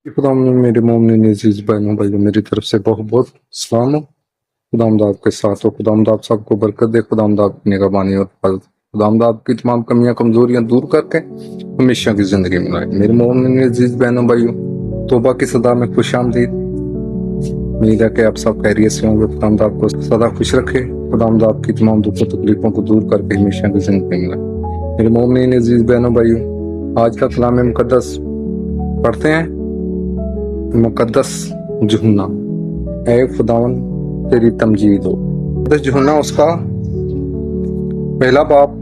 खुदा मेरे मोमिन अजीज बहनों भाइयों, मेरी तरफ से बहुत बहुत सलाम हो। खुदावंद आपके साथ हो। खुदावंद आप सबको बरकत दे। खुदावंद आपकी निगहबानी और हिफाजत। खुदावंद आपकी तमाम कमियां कमजोरियां दूर करके हमेशा की जिंदगी में लाए। मेरे मोमिन अजीज बहनों भाइयों, तौबा की सदा में खुश आमदीद। उम्मीद है कि आप सब खैरियत से होंगे। खुदावंद आपको सदा खुश रखे। खुदावंद आपकी तमाम दुखों तकलीफों को दूर करके हमेशा की जिंदगी में लाए। मेरे मोमिन अजीज बहनों भाइयों, आज का कलाम मुकद्दस पढ़ते हैं। मुकद्दस यूहन्ना, ऐ खुदावन तेरी तमजीद हो। मुकद्दस यूहन्ना उसका पहला बाब,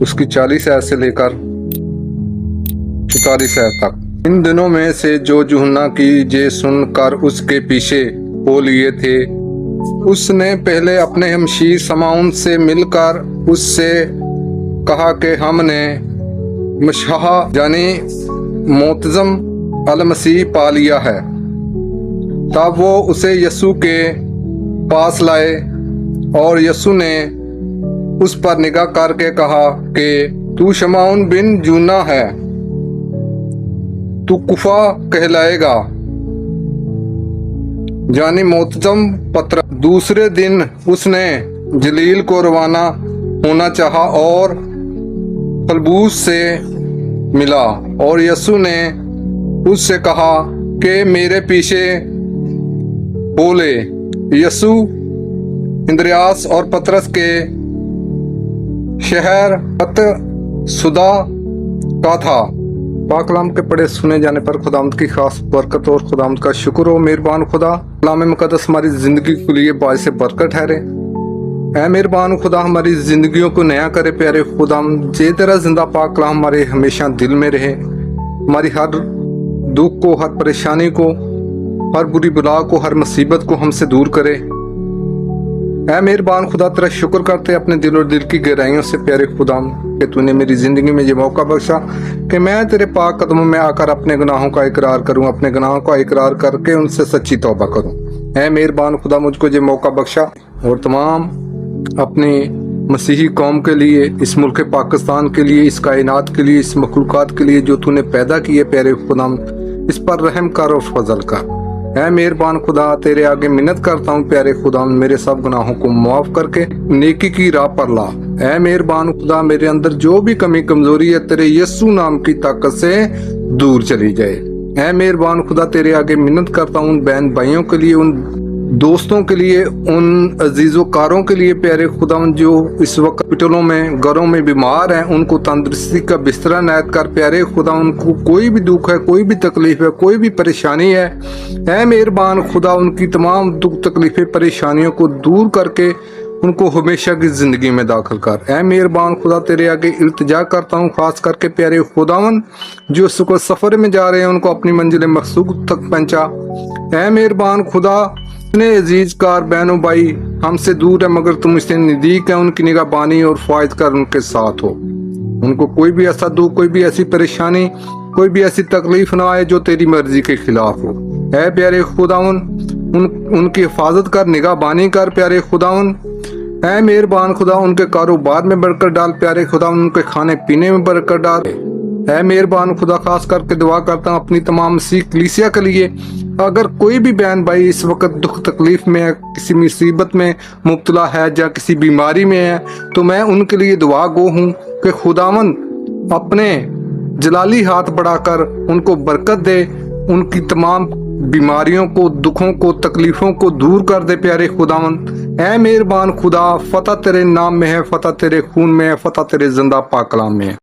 उसकी 40 आयत से लेकर 44 आयत तक। इन दिनों में से जो यूहन्ना की जे सुनकर उसके पीछे हो लिए थे, उसने पहले अपने हमशीर समाउन से मिलकर उससे कहा कि हमने मशाह यानी मोतजम अल मसीह पा लिया है। तब वो उसे यसू के पास लाए और यसू ने उस पर निगाह करके कहा कि तू शमाउन बिन यूहन्ना है, तू कुफा कहलाएगा यानी मोतजम पत्र। दूसरे दिन उसने जलील को रवाना होना चाहा और फलबूस से मिला और यसू ने उससे कहा कि मेरे पीछे हो ले। यसू इंद्रियास और पतरस के शहर सुदा का था। पाक कलाम के पढ़े सुने जाने पर खुदावंद की खास बरकत और खुदावंद का शुक्र हो। मेहरबान खुदा, कलाम मुकद्दस हमारी जिंदगी के लिए बायस बरकत ठहरे। ऐ मेहरबान खुदा, हमारी जिंदगियों को नया करे। प्यारे खुदावंद, जे तेरा जिंदा पाक कलाम हमारे हमेशा दिल में रहे। हमारी हर दुख को, हर परेशानी को, हर बुरी बुला को, हर मुसीबत को हमसे दूर करे। ऐ मेहरबान खुदा, तेरा शुक्र करते अपने दिल और दिल की गहराइयों से प्यारे खुदा कि तूने मेरी जिंदगी में ये मौका बख्शा कि मैं तेरे पाक कदमों में आकर अपने गुनाहों का इकरार करूं, अपने गुनाहों का इकरार करके उनसे सच्ची तौबा करूं। ऐ मेहरबान खुदा, मुझको ये मौका बख्शा और तमाम अपनी मसीही कौम के लिए, इस मुल्क पाकिस्तान के लिए, इस कायनात के लिए, इस मखलूकात के लिए जो तूने पैदा किए प्यारे खुदा, इस पर रहम कर और फजल कर। ऐ मेहरबान खुदा, तेरे आगे मिन्नत करता हूँ प्यारे खुदा, मेरे सब गुनाहों को माफ करके नेकी की राह पर ला। ऐ मेहरबान खुदा, मेरे अंदर जो भी कमी कमजोरी है तेरे यीशु नाम की ताकत से दूर चली जाए। ऐ मेहरबान खुदा, तेरे आगे मिन्नत करता हूँ बहन भाइयों के लिए, उन दोस्तों के लिए, उन अजीजोकारों के लिए प्यारे खुदा जो इस वक्त हॉस्पिटलों में, घरों में बीमार हैं, उनको तंदुरुस्ती का बिस्तरा नायत कर प्यारे खुदा। उनको कोई भी दुख है, कोई भी तकलीफ है, कोई भी परेशानी है, ऐ मेहरबान खुदा, उनकी तमाम दुख तकलीफें परेशानियों को दूर करके उनको हमेशा की जिंदगी में दाखिल कर। ऐ मेहरबान खुदा, तेरे आगे इल्तिजा करता हूँ खास करके प्यारे खुदावन जो सफर में जा रहे हैं, उनको अपनी मंजिल मकसूद तक पहुंचा। ऐ मेहरबान खुदा, इतने अजीज कार बहनों भाई हमसे दूर है मगर तुम इससे नजदीक है, उनकी निगाहबानी और फायद कर उनके साथ हो। उनको कोई भी ऐसा दुख, कोई भी ऐसी परेशानी, कोई भी ऐसी तकलीफ ना आए जो तेरी मर्जी के खिलाफ हो। ऐ प्यारे खुदावन, उनकी हिफाजत कर, निगाहबानी कर प्यारे खुदावन। ऐ मेहरबान खुदा, उनके कारोबार में बरकत डाल प्यारे खुदा, उनके खाने पीने में बरकत डाल। ऐ मेहरबान खुदा, खास करके दुआ करता हूँ अपनी तमाम मसीह कलीसिया के लिए। अगर कोई भी बहन भाई इस वक्त दुख तकलीफ में है, किसी मुसीबत में मुब्तला है या किसी बीमारी में है, तो मैं उनके लिए दुआ गो हूँ कि खुदावन अपने जलाली हाथ बढ़ाकर उनको बरकत दे, उनकी तमाम बीमारियों को, दुखों को, तकलीफों को दूर कर दे प्यारे खुदावन। ऐ मेहरबान खुदा, फतह तेरे नाम में है, फतह तेरे खून में है, फतह तेरे जिंदा पाक कलाम में है।